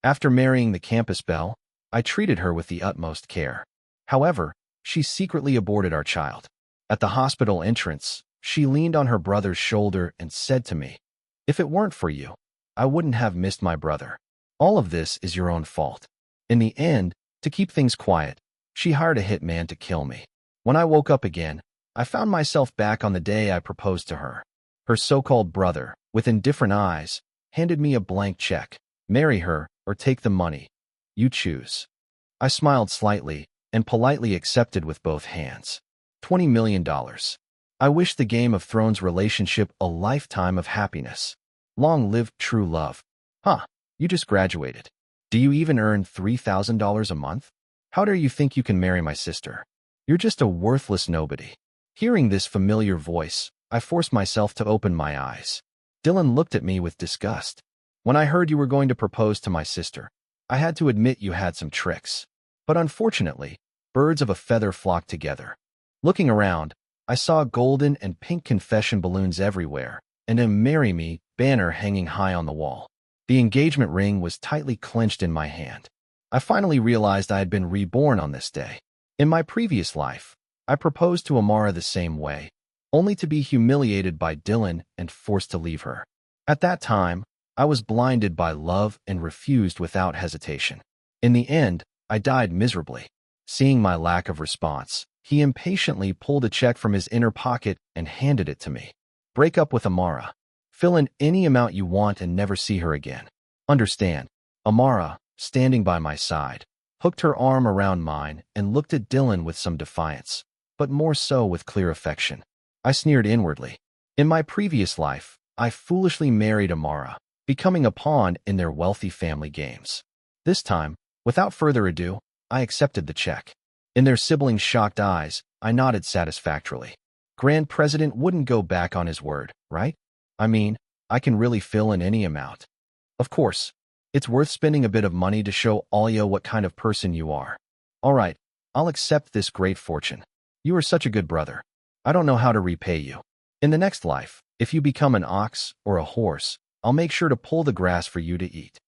After marrying the campus belle, I treated her with the utmost care. However, she secretly aborted our child. At the hospital entrance, she leaned on her brother's shoulder and said to me, "If it weren't for you, I wouldn't have missed my brother. All of this is your own fault." In the end, to keep things quiet, she hired a hitman to kill me. When I woke up again, I found myself back on the day I proposed to her. Her so-called brother, with indifferent eyes, handed me a blank check. "Marry her or take the money. You choose." I smiled slightly and politely accepted with both hands. $20 million. I wish the Game of Thrones relationship a lifetime of happiness. Long live true love. Huh, you just graduated. Do you even earn $3,000 a month? How dare you think you can marry my sister? You're just a worthless nobody. Hearing this familiar voice, I forced myself to open my eyes. Dylan looked at me with disgust. "When I heard you were going to propose to my sister, I had to admit you had some tricks. But unfortunately, birds of a feather flock together." Looking around, I saw golden and pink confession balloons everywhere, and a "Marry Me" banner hanging high on the wall. The engagement ring was tightly clenched in my hand. I finally realized I had been reborn on this day. In my previous life, I proposed to Amara the same way, only to be humiliated by Dylan and forced to leave her. At that time, I was blinded by love and refused without hesitation. In the end, I died miserably. Seeing my lack of response, he impatiently pulled a check from his inner pocket and handed it to me. "Break up with Amara. Fill in any amount you want and never see her again. Understand?" Amara, standing by my side, hooked her arm around mine and looked at Dylan with some defiance, but more so with clear affection. I sneered inwardly. In my previous life, I foolishly married Amara, becoming a pawn in their wealthy family games. This time, without further ado, I accepted the check. In their siblings' shocked eyes, I nodded satisfactorily. Grand President wouldn't go back on his word, right? I mean, I can really fill in any amount. Of course, it's worth spending a bit of money to show Alia what kind of person you are. All right, I'll accept this great fortune. You are such a good brother. I don't know how to repay you. In the next life, if you become an ox or a horse, I'll make sure to pull the grass for you to eat."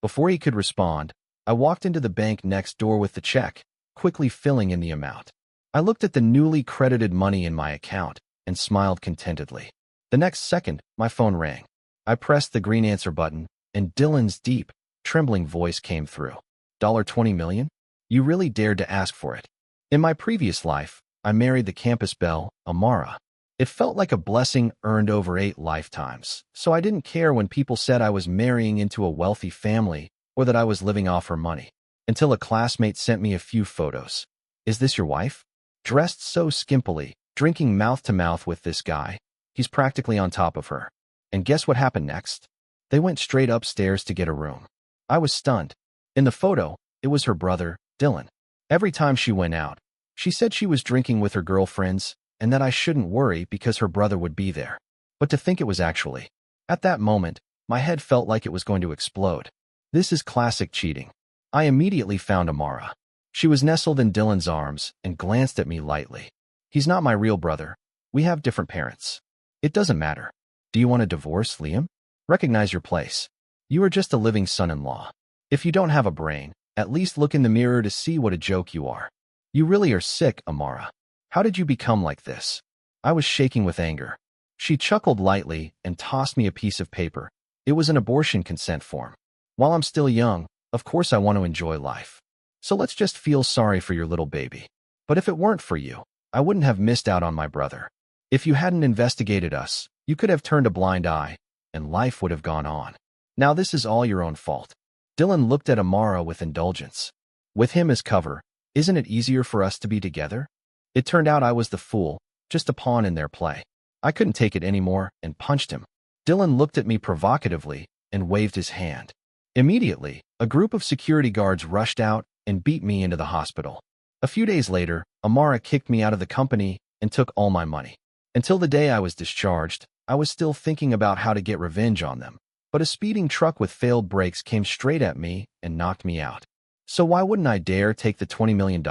Before he could respond, I walked into the bank next door with the check, quickly filling in the amount. I looked at the newly credited money in my account and smiled contentedly. The next second, my phone rang. I pressed the green answer button, and Dylan's deep, trembling voice came through. $20 million? You really dared to ask for it. In my previous life, I married the campus belle, Amara. It felt like a blessing earned over 8 lifetimes, so I didn't care when people said I was marrying into a wealthy family or that I was living off her money, until a classmate sent me a few photos. "Is this your wife? Dressed so skimpily, drinking mouth-to-mouth with this guy. He's practically on top of her." And guess what happened next? They went straight upstairs to get a room. I was stunned. In the photo, it was her brother, Dylan. Every time she went out, she said she was drinking with her girlfriends and that I shouldn't worry because her brother would be there. But to think it was actually. At that moment, my head felt like it was going to explode. This is classic cheating. I immediately found Amara. She was nestled in Dylan's arms and glanced at me lightly. "He's not my real brother. We have different parents." "It doesn't matter. Do you want a divorce, Liam? Recognize your place. You are just a living son-in-law. If you don't have a brain, at least look in the mirror to see what a joke you are. You really are sick, Amara. How did you become like this?" I was shaking with anger. She chuckled lightly and tossed me a piece of paper. It was an abortion consent form. "While I'm still young, of course I want to enjoy life. So let's just feel sorry for your little baby. But if it weren't for you, I wouldn't have missed out on my brother. If you hadn't investigated us, you could have turned a blind eye, and life would have gone on. Now this is all your own fault." Dylan looked at Amara with indulgence. "With him as cover, isn't it easier for us to be together?" It turned out I was the fool, just a pawn in their play. I couldn't take it anymore and punched him. Dylan looked at me provocatively and waved his hand. Immediately, a group of security guards rushed out and beat me into the hospital. A few days later, Amara kicked me out of the company and took all my money. Until the day I was discharged, I was still thinking about how to get revenge on them. But a speeding truck with failed brakes came straight at me and knocked me out. So why wouldn't I dare take the $20 million?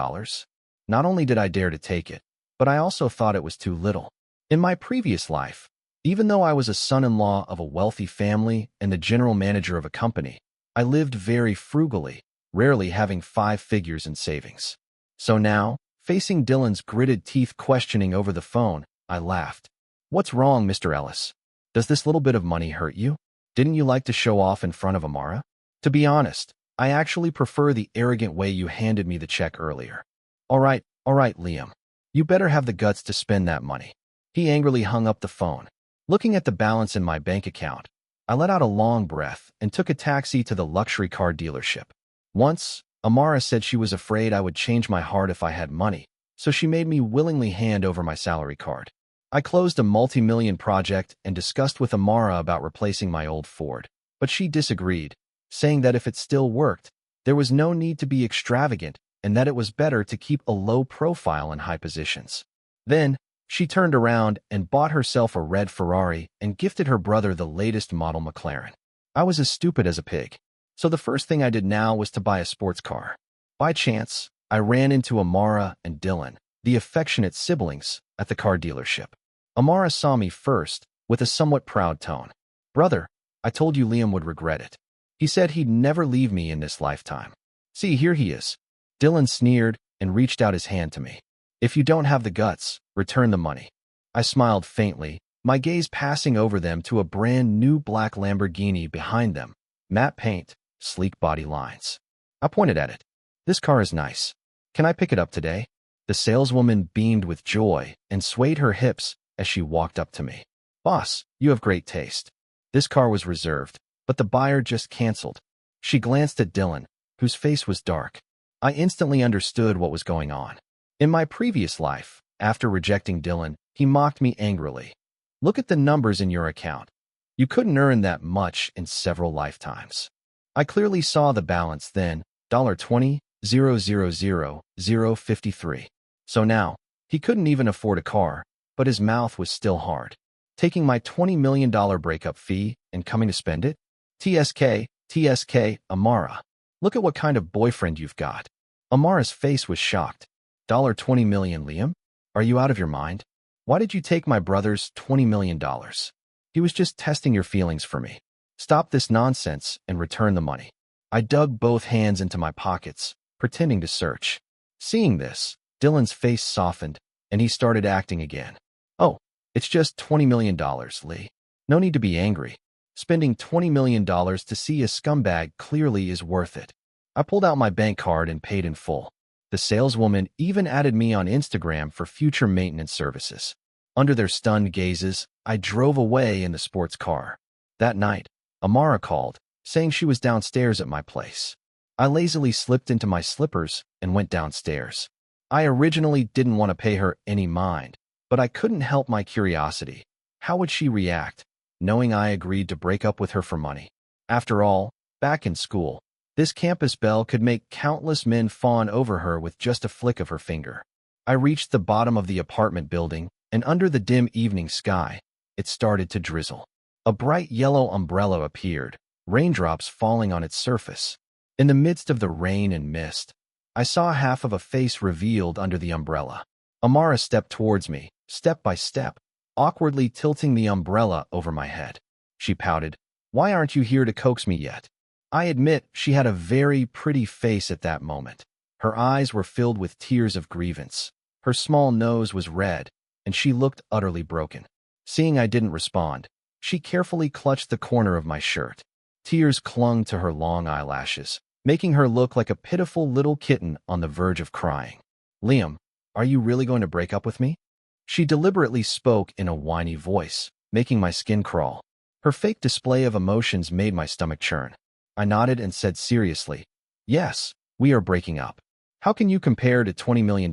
Not only did I dare to take it, but I also thought it was too little. In my previous life, even though I was a son-in-law of a wealthy family and the general manager of a company, I lived very frugally, rarely having 5 figures in savings. So now, facing Dylan's gritted teeth questioning over the phone, I laughed. What's wrong, Mr. Ellis? Does this little bit of money hurt you? Didn't you like to show off in front of Amara? To be honest, I actually prefer the arrogant way you handed me the check earlier. All right, Liam. You better have the guts to spend that money. He angrily hung up the phone. Looking at the balance in my bank account, I let out a long breath and took a taxi to the luxury car dealership. Once, Amara said she was afraid I would change my heart if I had money, so she made me willingly hand over my salary card. I closed a multi-million project and discussed with Amara about replacing my old Ford, but she disagreed, saying that if it still worked, there was no need to be extravagant and that it was better to keep a low profile in high positions. Then, she turned around and bought herself a red Ferrari and gifted her brother the latest model McLaren. I was as stupid as a pig. So the first thing I did now was to buy a sports car. By chance, I ran into Amara and Dylan, the affectionate siblings, at the car dealership. Amara saw me first, with a somewhat proud tone. Brother, I told you Liam would regret it. He said he'd never leave me in this lifetime. See, here he is. Dylan sneered and reached out his hand to me. If you don't have the guts, return the money. I smiled faintly, my gaze passing over them to a brand new black Lamborghini behind them, matte paint, sleek body lines. I pointed at it. This car is nice. Can I pick it up today? The saleswoman beamed with joy and swayed her hips as she walked up to me. Boss, you have great taste. This car was reserved, but the buyer just canceled. She glanced at Dylan, whose face was dark. I instantly understood what was going on. In my previous life, after rejecting Dylan, he mocked me angrily. Look at the numbers in your account. You couldn't earn that much in several lifetimes. I clearly saw the balance then, $20,000,053. So now, he couldn't even afford a car, but his mouth was still hard. Taking my $20 million breakup fee and coming to spend it? TSK, Amara. Look at what kind of boyfriend you've got. Amara's face was shocked. $20 million, Liam? Are you out of your mind? Why did you take my brother's $20 million? He was just testing your feelings for me. Stop this nonsense and return the money. I dug both hands into my pockets, pretending to search. Seeing this, Dylan's face softened, and he started acting again. Oh, it's just $20 million, Lee. No need to be angry. Spending $20 million to see a scumbag clearly is worth it. I pulled out my bank card and paid in full. The saleswoman even added me on Instagram for future maintenance services. Under their stunned gazes, I drove away in the sports car. That night, Amara called, saying she was downstairs at my place. I lazily slipped into my slippers and went downstairs. I originally didn't want to pay her any mind, but I couldn't help my curiosity. How would she react, knowing I agreed to break up with her for money? After all, back in school, this campus belle could make countless men fawn over her with just a flick of her finger. I reached the bottom of the apartment building, and under the dim evening sky, it started to drizzle. A bright yellow umbrella appeared, raindrops falling on its surface. In the midst of the rain and mist, I saw half of a face revealed under the umbrella. Amara stepped towards me, step by step, awkwardly tilting the umbrella over my head. She pouted. Why aren't you here to coax me yet? I admit she had a very pretty face at that moment. Her eyes were filled with tears of grievance. Her small nose was red, and she looked utterly broken. Seeing I didn't respond, she carefully clutched the corner of my shirt. Tears clung to her long eyelashes, making her look like a pitiful little kitten on the verge of crying. Liam, are you really going to break up with me? She deliberately spoke in a whiny voice, making my skin crawl. Her fake display of emotions made my stomach churn. I nodded and said seriously, yes, we are breaking up. How can you compare to $20 million?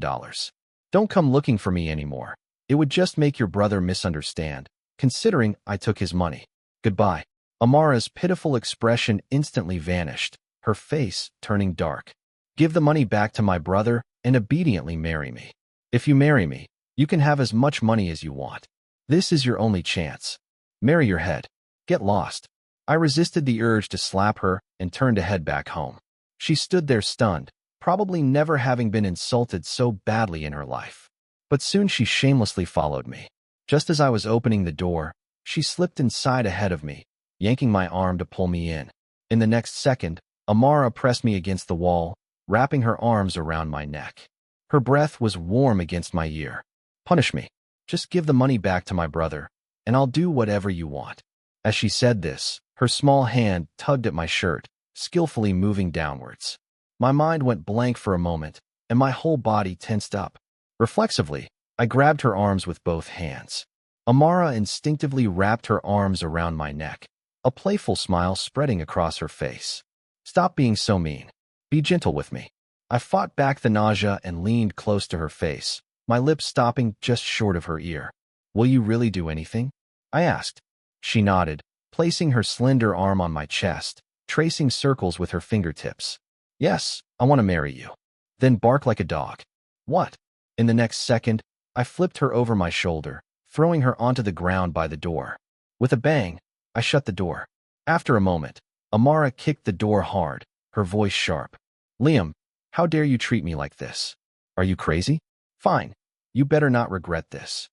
Don't come looking for me anymore. It would just make your brother misunderstand, considering I took his money. Goodbye. Amara's pitiful expression instantly vanished, her face turning dark. Give the money back to my brother and obediently marry me. If you marry me, you can have as much money as you want. This is your only chance. Marry your head. Get lost. I resisted the urge to slap her and turned to head back home. She stood there stunned, probably never having been insulted so badly in her life. But soon she shamelessly followed me. Just as I was opening the door, she slipped inside ahead of me, yanking my arm to pull me in. In the next second, Amara pressed me against the wall, wrapping her arms around my neck. Her breath was warm against my ear. Punish me. Just give the money back to my brother, and I'll do whatever you want. As she said this, her small hand tugged at my shirt, skillfully moving downwards. My mind went blank for a moment, and my whole body tensed up. Reflexively, I grabbed her arms with both hands. Amara instinctively wrapped her arms around my neck, a playful smile spreading across her face. Stop being so mean. Be gentle with me. I fought back the nausea and leaned close to her face, my lips stopping just short of her ear. Will you really do anything? I asked. She nodded, placing her slender arm on my chest, tracing circles with her fingertips. Yes, I want to marry you. Then bark like a dog. What? In the next second, I flipped her over my shoulder, throwing her onto the ground by the door. With a bang, I shut the door. After a moment, Amara kicked the door hard, her voice sharp. Liam, how dare you treat me like this? Are you crazy? Fine. You better not regret this.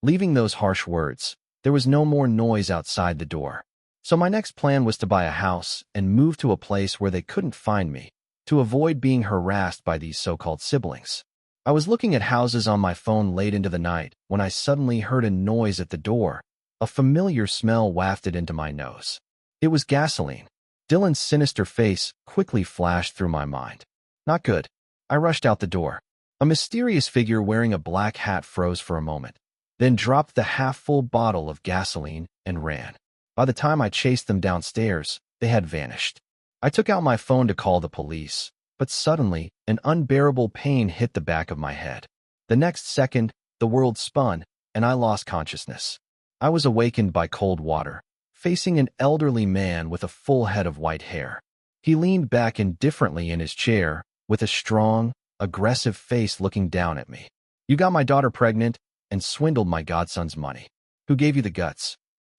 Leaving those harsh words, there was no more noise outside the door. So my next plan was to buy a house and move to a place where they couldn't find me, to avoid being harassed by these so-called siblings. I was looking at houses on my phone late into the night when I suddenly heard a noise at the door. A familiar smell wafted into my nose. It was gasoline. Dylan's sinister face quickly flashed through my mind. Not good. I rushed out the door. A mysterious figure wearing a black hat froze for a moment, then dropped the half-full bottle of gasoline and ran. By the time I chased them downstairs, they had vanished. I took out my phone to call the police, but suddenly, an unbearable pain hit the back of my head. The next second, the world spun, and I lost consciousness. I was awakened by cold water, facing an elderly man with a full head of white hair. He leaned back indifferently in his chair, with a strong, aggressive face looking down at me. You got my daughter pregnant and swindled my godson's money. Who gave you the guts?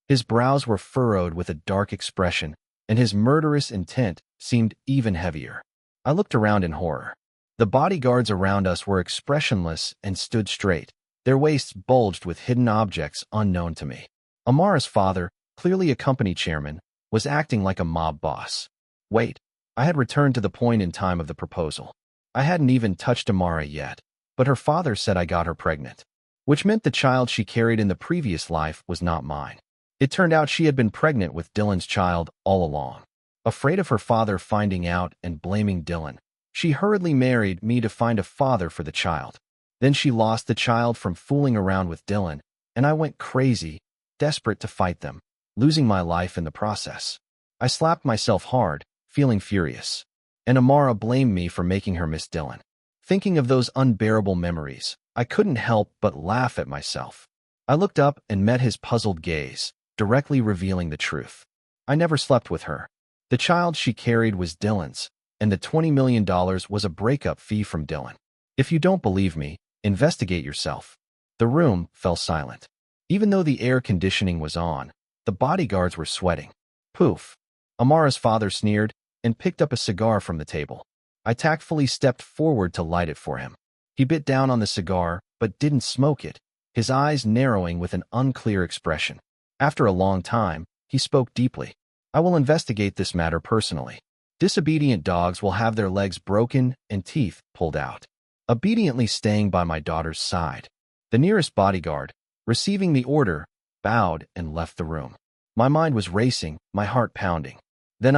His brows were furrowed with a dark expression, and his murderous intent seemed even heavier. I looked around in horror. The bodyguards around us were expressionless and stood straight, their waists bulged with hidden objects unknown to me. Amara's father, clearly a company chairman, was acting like a mob boss. Wait, I had returned to the point in time of the proposal. I hadn't even touched Amara yet, but her father said I got her pregnant, which meant the child she carried in the previous life was not mine. It turned out she had been pregnant with Dylan's child all along. Afraid of her father finding out and blaming Dylan, she hurriedly married me to find a father for the child. Then she lost the child from fooling around with Dylan, and I went crazy, desperate to fight them, losing my life in the process. I slapped myself hard, feeling furious. And Amara blamed me for making her miss Dylan. Thinking of those unbearable memories, I couldn't help but laugh at myself. I looked up and met his puzzled gaze, directly revealing the truth. I never slept with her. The child she carried was Dylan's, and the $20 million was a breakup fee from Dylan. If you don't believe me, investigate yourself. The room fell silent. Even though the air conditioning was on, the bodyguards were sweating. Poof. Amara's father sneered and picked up a cigar from the table. I tactfully stepped forward to light it for him. He bit down on the cigar, but didn't smoke it, his eyes narrowing with an unclear expression. After a long time, he spoke deeply. I will investigate this matter personally. Disobedient dogs will have their legs broken and teeth pulled out. Obediently staying by my daughter's side. The nearest bodyguard, receiving the order, bowed and left the room. My mind was racing, my heart pounding. Then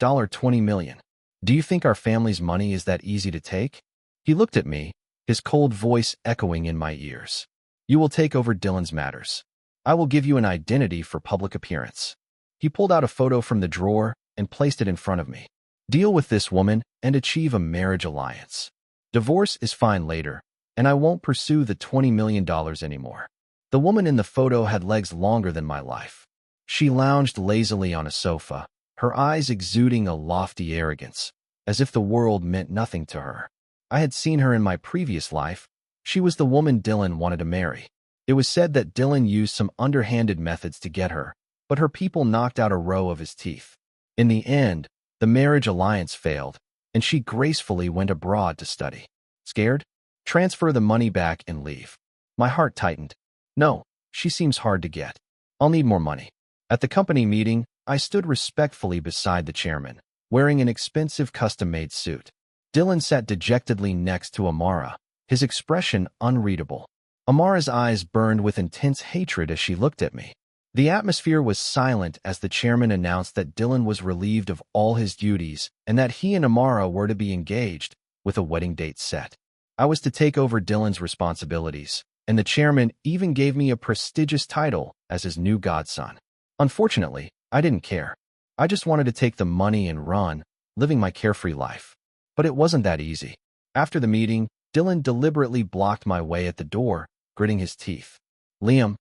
$20 million. Do you think our family's money is that easy to take? He looked at me, his cold voice echoing in my ears. You will take over Dylan's matters. I will give you an identity for public appearance. He pulled out a photo from the drawer and placed it in front of me. Deal with this woman and achieve a marriage alliance. Divorce is fine later, and I won't pursue the $20 million anymore. The woman in the photo had legs longer than my life. She lounged lazily on a sofa, her eyes exuding a lofty arrogance, as if the world meant nothing to her. I had seen her in my previous life. She was the woman Dylan wanted to marry. It was said that Dylan used some underhanded methods to get her, but her people knocked out a row of his teeth. In the end, the marriage alliance failed, and she gracefully went abroad to study. Scared? Transfer the money back and leave. My heart tightened. No, she seems hard to get. I'll need more money. At the company meeting, I stood respectfully beside the chairman, wearing an expensive custom-made suit. Dylan sat dejectedly next to Amara, his expression unreadable. Amara's eyes burned with intense hatred as she looked at me. The atmosphere was silent as the chairman announced that Dylan was relieved of all his duties and that he and Amara were to be engaged, with a wedding date set. I was to take over Dylan's responsibilities, and the chairman even gave me a prestigious title as his new godson. Unfortunately, I didn't care. I just wanted to take the money and run, living my carefree life. But it wasn't that easy. After the meeting, Dylan deliberately blocked my way at the door, gritting his teeth. Liam,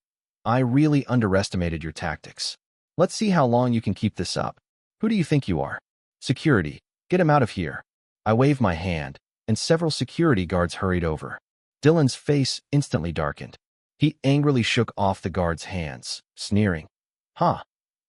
I really underestimated your tactics. Let's see how long you can keep this up. Who do you think you are? Security, get him out of here. I waved my hand, and several security guards hurried over. Dylan's face instantly darkened. He angrily shook off the guards' hands, sneering. Huh.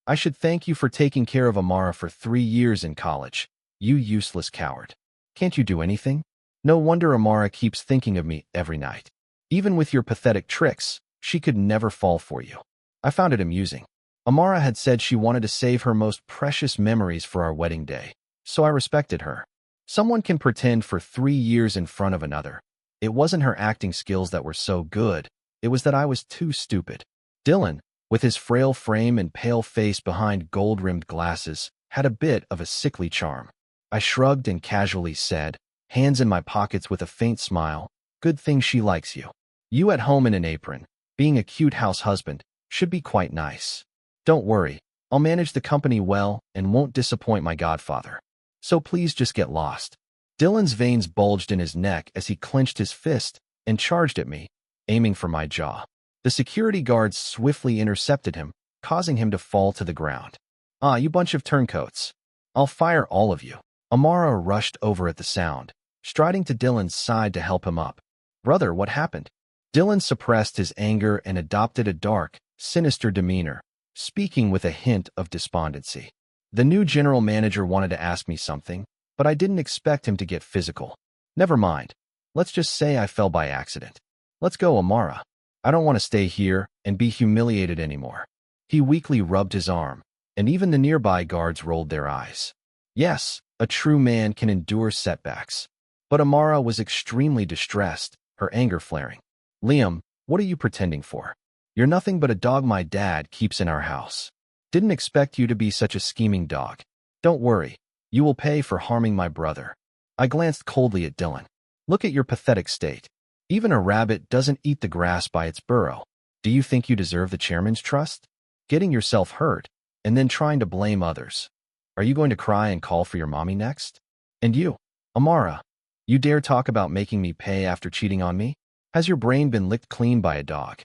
I should thank you for taking care of Amara for 3 years in college, you useless coward. Can't you do anything? No wonder Amara keeps thinking of me every night. Even with your pathetic tricks, she could never fall for you. I found it amusing. Amara had said she wanted to save her most precious memories for our wedding day, so I respected her. Someone can pretend for 3 years in front of another. It wasn't her acting skills that were so good, it was that I was too stupid. Dylan, with his frail frame and pale face behind gold-rimmed glasses, had a bit of a sickly charm. I shrugged and casually said, hands in my pockets with a faint smile, good thing she likes you. You at home in an apron, being a cute house husband, should be quite nice. Don't worry, I'll manage the company well and won't disappoint my godfather. So please just get lost. Dylan's veins bulged in his neck as he clenched his fist and charged at me, aiming for my jaw. The security guards swiftly intercepted him, causing him to fall to the ground. Ah, you bunch of turncoats. I'll fire all of you. Amara rushed over at the sound, striding to Dylan's side to help him up. Brother, what happened? Dylan suppressed his anger and adopted a dark, sinister demeanor, speaking with a hint of despondency. The new general manager wanted to ask me something, but I didn't expect him to get physical. Never mind. Let's just say I fell by accident. Let's go, Amara. I don't want to stay here and be humiliated anymore. He weakly rubbed his arm, and even the nearby guards rolled their eyes. Yes, a true man can endure setbacks. But Amara was extremely distressed, her anger flaring. Liam, what are you pretending for? You're nothing but a dog my dad keeps in our house. Didn't expect you to be such a scheming dog. Don't worry, you will pay for harming my brother. I glanced coldly at Dylan. Look at your pathetic state. Even a rabbit doesn't eat the grass by its burrow. Do you think you deserve the chairman's trust? Getting yourself hurt, and then trying to blame others. Are you going to cry and call for your mommy next? And you, Amara, you dare talk about making me pay after cheating on me? Has your brain been licked clean by a dog?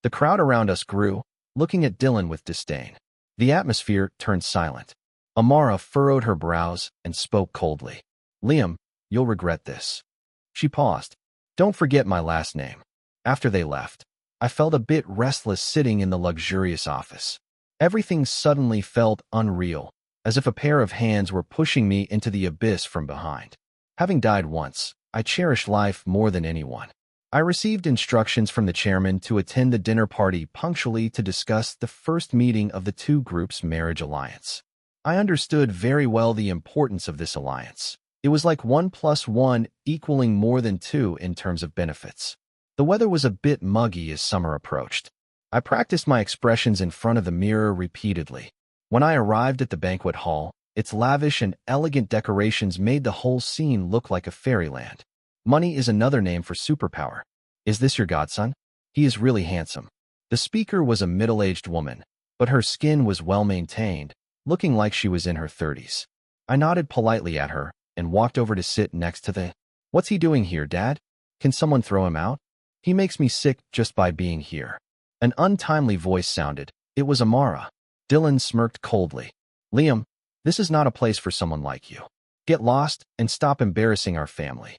The crowd around us grew, looking at Dylan with disdain. The atmosphere turned silent. Amara furrowed her brows and spoke coldly. Liam, you'll regret this. She paused. Don't forget my last name. After they left, I felt a bit restless sitting in the luxurious office. Everything suddenly felt unreal, as if a pair of hands were pushing me into the abyss from behind. Having died once, I cherish life more than anyone. I received instructions from the chairman to attend the dinner party punctually to discuss the first meeting of the two groups' marriage alliance. I understood very well the importance of this alliance. It was like 1 + 1 equaling more than 2 in terms of benefits. The weather was a bit muggy as summer approached. I practiced my expressions in front of the mirror repeatedly. When I arrived at the banquet hall, its lavish and elegant decorations made the whole scene look like a fairyland. Money is another name for superpower. Is this your godson? He is really handsome. The speaker was a middle-aged woman, but her skin was well-maintained, looking like she was in her 30s. I nodded politely at her and walked over to sit next to the... What's he doing here, Dad? Can someone throw him out? He makes me sick just by being here. An untimely voice sounded. It was Amara. Dylan smirked coldly. Liam, this is not a place for someone like you. Get lost and stop embarrassing our family.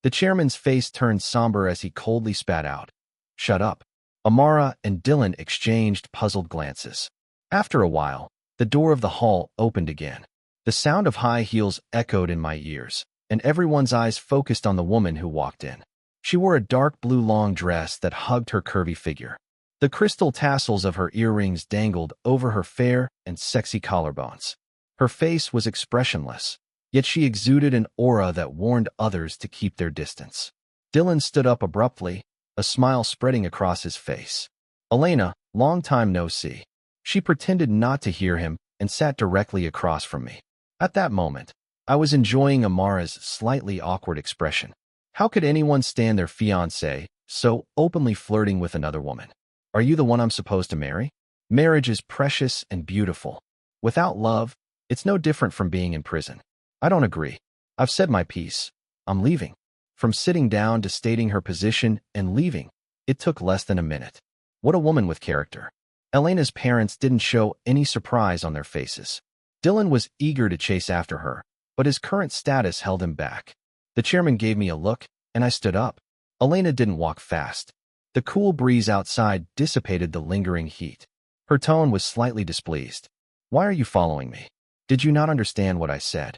The chairman's face turned somber as he coldly spat out. Shut up. Amara and Dylan exchanged puzzled glances. After a while, the door of the hall opened again. The sound of high heels echoed in my ears, and everyone's eyes focused on the woman who walked in. She wore a dark blue long dress that hugged her curvy figure. The crystal tassels of her earrings dangled over her fair and sexy collarbones. Her face was expressionless, yet she exuded an aura that warned others to keep their distance. Dylan stood up abruptly, a smile spreading across his face. "Elena, long time no see." She pretended not to hear him and sat directly across from me. At that moment, I was enjoying Amara's slightly awkward expression. How could anyone stand their fiancé so openly flirting with another woman? "Are you the one I'm supposed to marry?" Marriage is precious and beautiful. Without love, it's no different from being in prison. I don't agree. I've said my piece. I'm leaving. From sitting down to stating her position and leaving, it took less than a minute. What a woman with character. Elena's parents didn't show any surprise on their faces. Dylan was eager to chase after her, but his current status held him back. The chairman gave me a look, and I stood up. Elena didn't walk fast. The cool breeze outside dissipated the lingering heat. Her tone was slightly displeased. "Why are you following me? Did you not understand what I said?"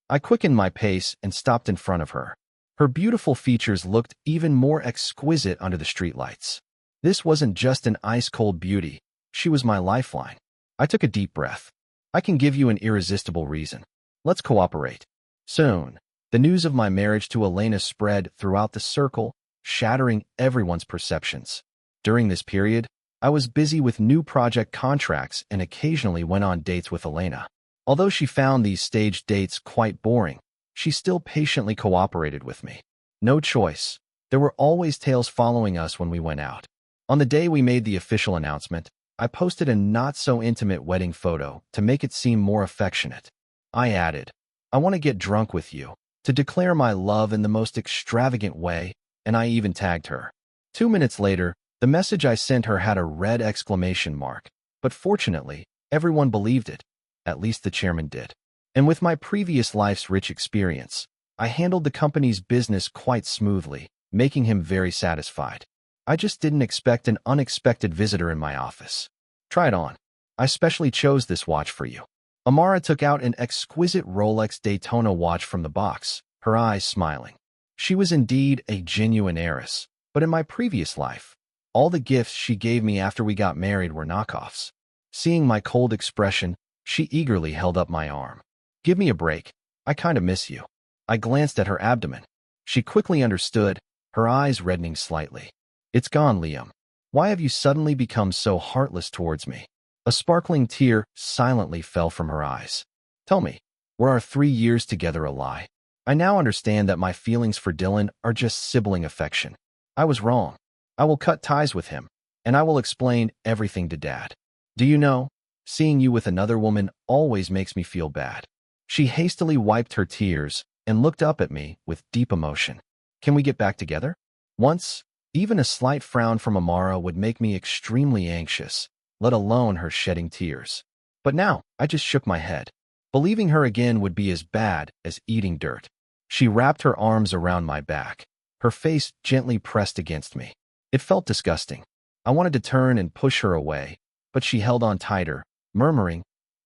I quickened my pace and stopped in front of her. Her beautiful features looked even more exquisite under the streetlights. This wasn't just an ice-cold beauty. She was my lifeline. I took a deep breath. "I can give you an irresistible reason. Let's cooperate." Soon, the news of my marriage to Elena spread throughout the circle, shattering everyone's perceptions. During this period, I was busy with new project contracts and occasionally went on dates with Elena. Although she found these staged dates quite boring, she still patiently cooperated with me. No choice. There were always tales following us when we went out. On the day we made the official announcement, I posted a not-so-intimate wedding photo to make it seem more affectionate. I added, "I want to get drunk with you," to declare my love in the most extravagant way, and I even tagged her. 2 minutes later, the message I sent her had a red exclamation mark, but fortunately, everyone believed it. At least the chairman did. And with my previous life's rich experience, I handled the company's business quite smoothly, making him very satisfied. I just didn't expect an unexpected visitor in my office. "Try it on. I specially chose this watch for you." Amara took out an exquisite Rolex Daytona watch from the box, her eyes smiling. She was indeed a genuine heiress, but in my previous life, all the gifts she gave me after we got married were knockoffs. Seeing my cold expression, she eagerly held up my arm. "Give me a break. I kinda miss you." I glanced at her abdomen. She quickly understood, her eyes reddening slightly. "It's gone, Liam. Why have you suddenly become so heartless towards me?" A sparkling tear silently fell from her eyes. "Tell me, were our 3 years together a lie? I now understand that my feelings for Dylan are just sibling affection. I was wrong. I will cut ties with him, and I will explain everything to Dad. Do you know, seeing you with another woman always makes me feel bad." She hastily wiped her tears and looked up at me with deep emotion. "Can we get back together?" Once, even a slight frown from Amara would make me extremely anxious, let alone her shedding tears. But now, I just shook my head. Believing her again would be as bad as eating dirt. She wrapped her arms around my back, her face gently pressed against me. It felt disgusting. I wanted to turn and push her away, but she held on tighter, murmuring,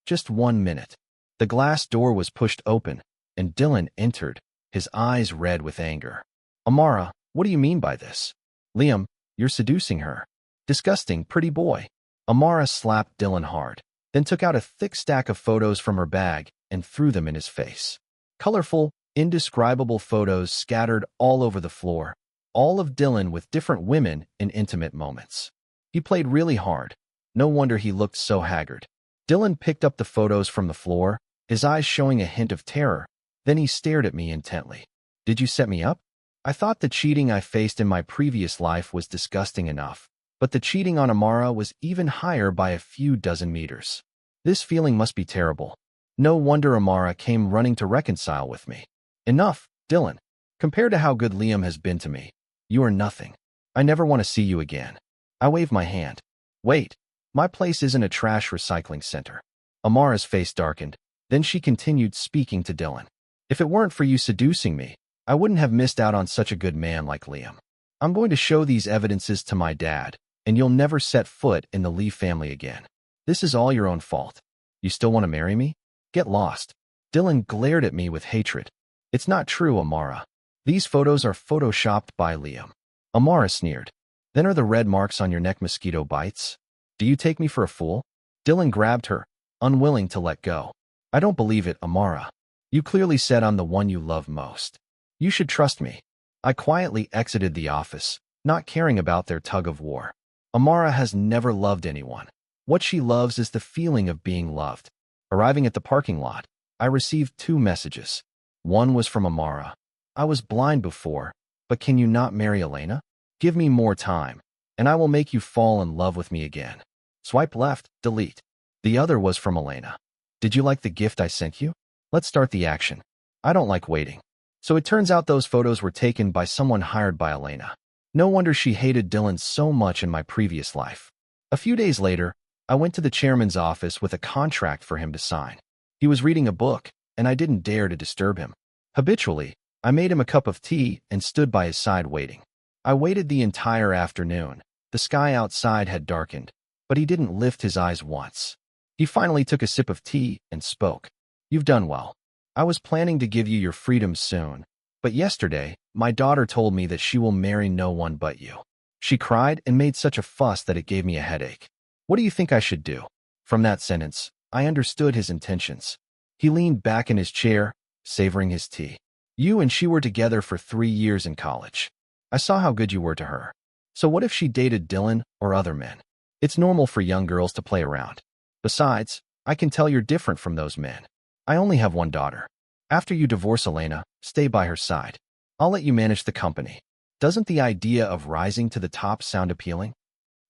"Just 1 minute." The glass door was pushed open, and Dylan entered, his eyes red with anger. "Amara, what do you mean by this?" "Liam, you're seducing her." "Disgusting, pretty boy." Amara slapped Dylan hard, then took out a thick stack of photos from her bag and threw them in his face. Colorful, indescribable photos scattered all over the floor, all of Dylan with different women in intimate moments. He played really hard. No wonder he looked so haggard. Dylan picked up the photos from the floor, his eyes showing a hint of terror. Then he stared at me intently. "Did you set me up?" I thought the cheating I faced in my previous life was disgusting enough, but the cheating on Amara was even higher by a few dozen meters. This feeling must be terrible. No wonder Amara came running to reconcile with me. "Enough, Dylan. Compared to how good Liam has been to me, you are nothing. I never want to see you again." I waved my hand. "Wait, my place isn't a trash recycling center." Amara's face darkened. Then she continued speaking to Dylan. "If it weren't for you seducing me, I wouldn't have missed out on such a good man like Liam. I'm going to show these evidences to my dad, and you'll never set foot in the Lee family again. This is all your own fault. You still want to marry me? Get lost." Dylan glared at me with hatred. "It's not true, Amara. These photos are photoshopped by Liam." Amara sneered. Then are the red marks on your neck mosquito bites? Do you take me for a fool? Dylan grabbed her, unwilling to let go. I don't believe it, Amara. You clearly said I'm the one you love most. You should trust me. I quietly exited the office, not caring about their tug of war. Amara has never loved anyone. What she loves is the feeling of being loved. Arriving at the parking lot, I received 2 messages. One was from Amara. I was blind before, but can you not marry Elena? Give me more time, and I will make you fall in love with me again. Swipe left, delete. The other was from Elena. Did you like the gift I sent you? Let's start the action. I don't like waiting. So it turns out those photos were taken by someone hired by Elena. No wonder she hated Dylan so much in my previous life. A few days later, I went to the chairman's office with a contract for him to sign. He was reading a book, and I didn't dare to disturb him. Habitually, I made him a cup of tea and stood by his side waiting. I waited the entire afternoon. The sky outside had darkened, but he didn't lift his eyes once. He finally took a sip of tea and spoke. You've done well. I was planning to give you your freedom soon, but yesterday, my daughter told me that she will marry no one but you. She cried and made such a fuss that it gave me a headache. What do you think I should do? From that sentence, I understood his intentions. He leaned back in his chair, savoring his tea. You and she were together for 3 years in college. I saw how good you were to her. So what if she dated Dylan or other men? It's normal for young girls to play around. Besides, I can tell you're different from those men. I only have one daughter. After you divorce Elena, stay by her side. I'll let you manage the company. Doesn't the idea of rising to the top sound appealing?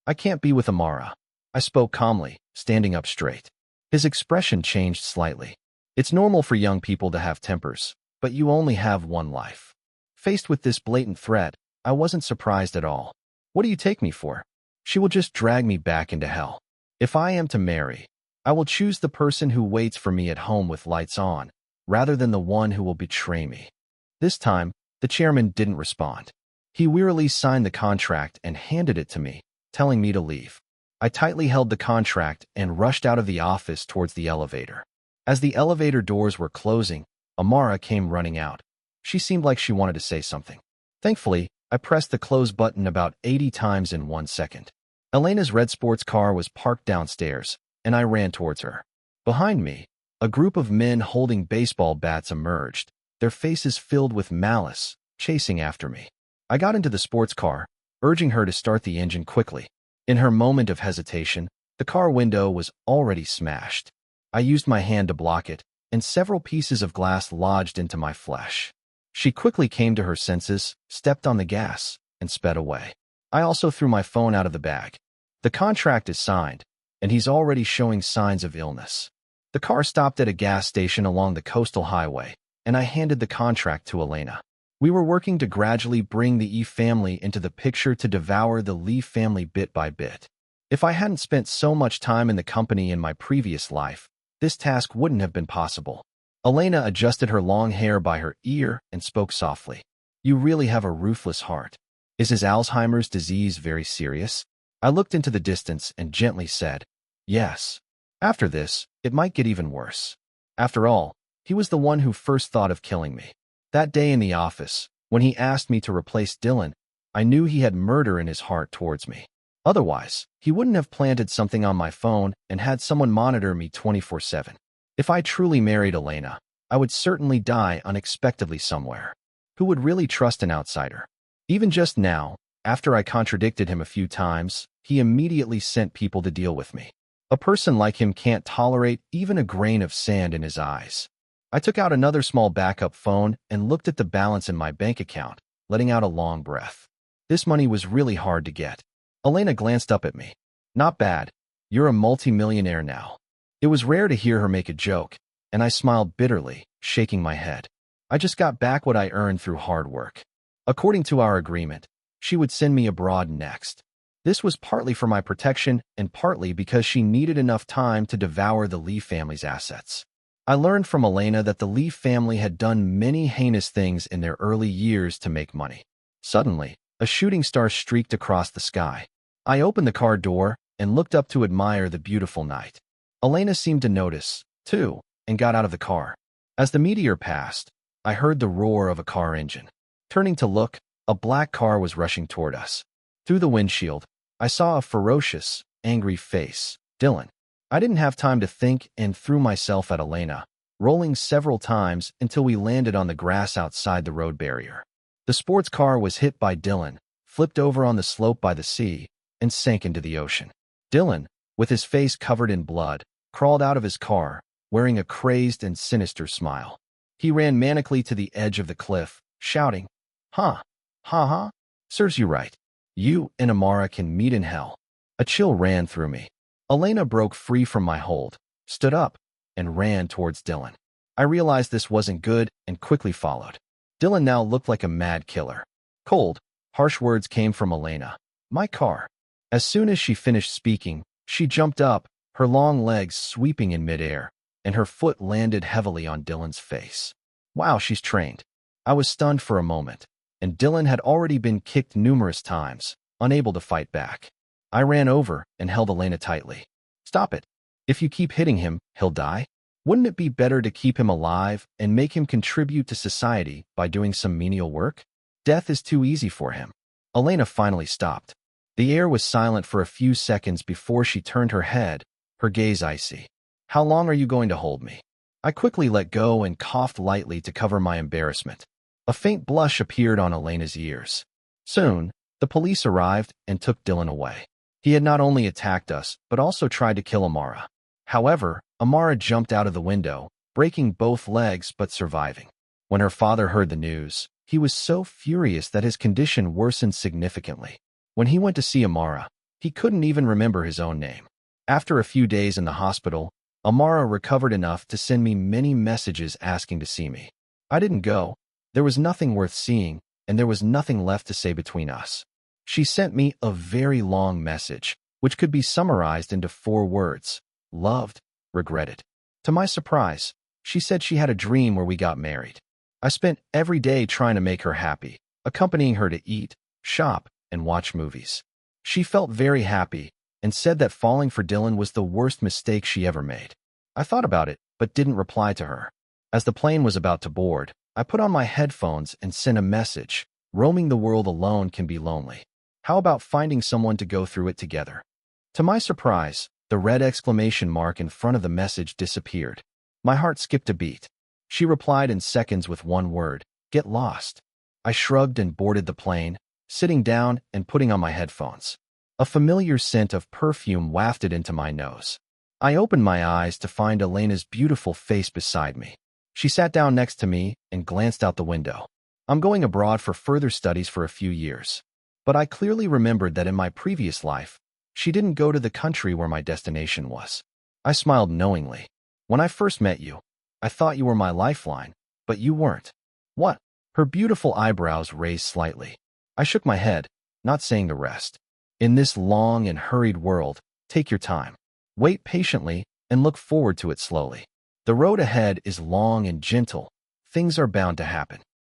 I can't be with Amara. I spoke calmly, standing up straight. His expression changed slightly. It's normal for young people to have tempers, but you only have one life. Faced with this blatant threat, I wasn't surprised at all. What do you take me for? She will just drag me back into hell. If I am to marry, I will choose the person who waits for me at home with lights on, rather than the one who will betray me. This time, the chairman didn't respond. He wearily signed the contract and handed it to me, telling me to leave. I tightly held the contract and rushed out of the office towards the elevator. As the elevator doors were closing, Amara came running out. She seemed like she wanted to say something. Thankfully, I pressed the close button about 80 times in 1 second. Elena's red sports car was parked downstairs, and I ran towards her. Behind me, a group of men holding baseball bats emerged, their faces filled with malice, chasing after me. I got into the sports car, urging her to start the engine quickly. In her moment of hesitation, the car window was already smashed. I used my hand to block it, and several pieces of glass lodged into my flesh. She quickly came to her senses, stepped on the gas, and sped away. I also threw my phone out of the bag. The contract is signed, and he's already showing signs of illness. The car stopped at a gas station along the coastal highway, and I handed the contract to Elena. We were working to gradually bring the E family into the picture to devour the Lee family bit by bit. If I hadn't spent so much time in the company in my previous life, this task wouldn't have been possible. Elena adjusted her long hair by her ear and spoke softly. You really have a ruthless heart. Is his Alzheimer's disease very serious? I looked into the distance and gently said, yes. After this, it might get even worse. After all, he was the one who first thought of killing me. That day in the office, when he asked me to replace Dylan, I knew he had murder in his heart towards me. Otherwise, he wouldn't have planted something on my phone and had someone monitor me 24/7. If I truly married Elena, I would certainly die unexpectedly somewhere. Who would really trust an outsider? Even just now, after I contradicted him a few times, he immediately sent people to deal with me. A person like him can't tolerate even a grain of sand in his eyes. I took out another small backup phone and looked at the balance in my bank account, letting out a long breath. This money was really hard to get. Elena glanced up at me. Not bad. You're a multi-millionaire now. It was rare to hear her make a joke, and I smiled bitterly, shaking my head. I just got back what I earned through hard work. According to our agreement, she would send me abroad next. This was partly for my protection and partly because she needed enough time to devour the Lee family's assets. I learned from Elena that the Lee family had done many heinous things in their early years to make money. Suddenly, a shooting star streaked across the sky. I opened the car door and looked up to admire the beautiful night. Elena seemed to notice, too, and got out of the car. As the meteor passed, I heard the roar of a car engine. Turning to look, a black car was rushing toward us. Through the windshield, I saw a ferocious, angry face. Dylan. I didn't have time to think and threw myself at Elena, rolling several times until we landed on the grass outside the road barrier. The sports car was hit by Dylan, flipped over on the slope by the sea, and sank into the ocean. Dylan, with his face covered in blood, crawled out of his car, wearing a crazed and sinister smile. He ran manically to the edge of the cliff, shouting, "Ha! Ha ha! Serves you right. You and Amara can meet in hell." A chill ran through me. Elena broke free from my hold, stood up, and ran towards Dylan. I realized this wasn't good and quickly followed. Dylan now looked like a mad killer. Cold, harsh words came from Elena. "My car." As soon as she finished speaking, she jumped up, her long legs sweeping in midair, and her foot landed heavily on Dylan's face. Wow, she's trained. I was stunned for a moment, and Dylan had already been kicked numerous times, unable to fight back. I ran over and held Elena tightly. "Stop it. If you keep hitting him, he'll die. Wouldn't it be better to keep him alive and make him contribute to society by doing some menial work? Death is too easy for him." Elena finally stopped. The air was silent for a few seconds before she turned her head, her gaze icy. "How long are you going to hold me?" I quickly let go and coughed lightly to cover my embarrassment. A faint blush appeared on Elena's ears. Soon, the police arrived and took Dylan away. He had not only attacked us, but also tried to kill Amara. However, Amara jumped out of the window, breaking both legs but surviving. When her father heard the news, he was so furious that his condition worsened significantly. When he went to see Amara, he couldn't even remember his own name. After a few days in the hospital, Amara recovered enough to send me many messages asking to see me. I didn't go. There was nothing worth seeing, and there was nothing left to say between us. She sent me a very long message, which could be summarized into 4 words: loved, regretted. To my surprise, she said she had a dream where we got married. I spent every day trying to make her happy, accompanying her to eat, shop, and watch movies. She felt very happy and said that falling for Dylan was the worst mistake she ever made. I thought about it, but didn't reply to her. As the plane was about to board, I put on my headphones and sent a message: roaming the world alone can be lonely. How about finding someone to go through it together? To my surprise, the red exclamation mark in front of the message disappeared. My heart skipped a beat. She replied in seconds with one word: get lost. I shrugged and boarded the plane, sitting down and putting on my headphones. A familiar scent of perfume wafted into my nose. I opened my eyes to find Elena's beautiful face beside me. She sat down next to me and glanced out the window. I'm going abroad for further studies for a few years. But I clearly remembered that in my previous life, she didn't go to the country where my destination was. I smiled knowingly. "When I first met you, I thought you were my lifeline, but you weren't." "What?" Her beautiful eyebrows raised slightly. I shook my head, not saying the rest. In this long and hurried world, take your time. Wait patiently and look forward to it slowly. The road ahead is long and gentle. Things are bound to happen.